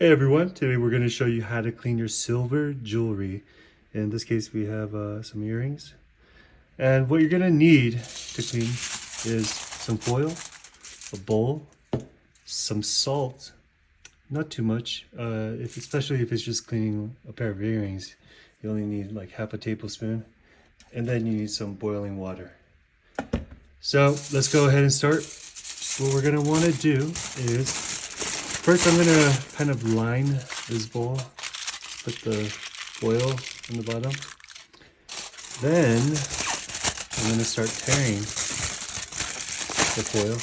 Hey everyone, today we're going to show you how to clean your silver jewelry. In this case we have some earrings. And what you're going to need to clean is some foil, a bowl, some salt, not too much, especially if it's just cleaning a pair of earrings. You only need like half a tablespoon, and then you need some boiling water. So let's go ahead and start. What we're going to want to do is first, I'm gonna kind of line this bowl, put the foil on the bottom. Then I'm gonna start tearing the foil.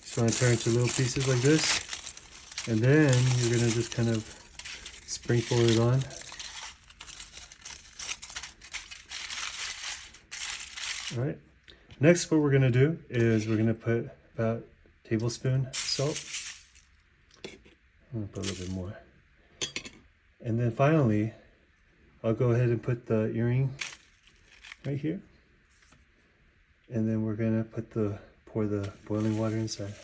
Just wanna tear into little pieces like this. And then you're gonna just kind of sprinkle it on. All right. Next, what we're gonna do is we're gonna put about a tablespoon salt. I'm gonna put a little bit more. And then finally, I'll go ahead and put the earring right here. And then we're gonna pour the boiling water inside.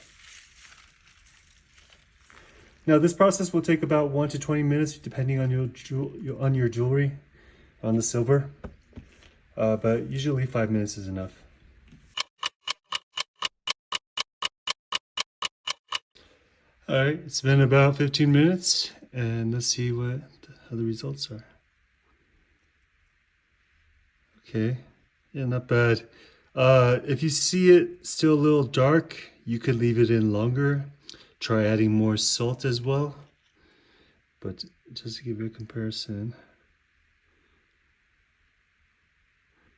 Now this process will take about 1 to 20 minutes depending on your jewelry, on the silver. But usually 5 minutes is enough. All right, it's been about 15 minutes, and let's see how the results are. Okay, yeah, not bad. If you see it still a little dark, you could leave it in longer. Try adding more salt as well. But just to give you a comparison.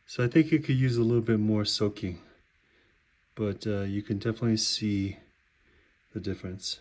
So I think it could use a little bit more soaking, but you can definitely see the difference.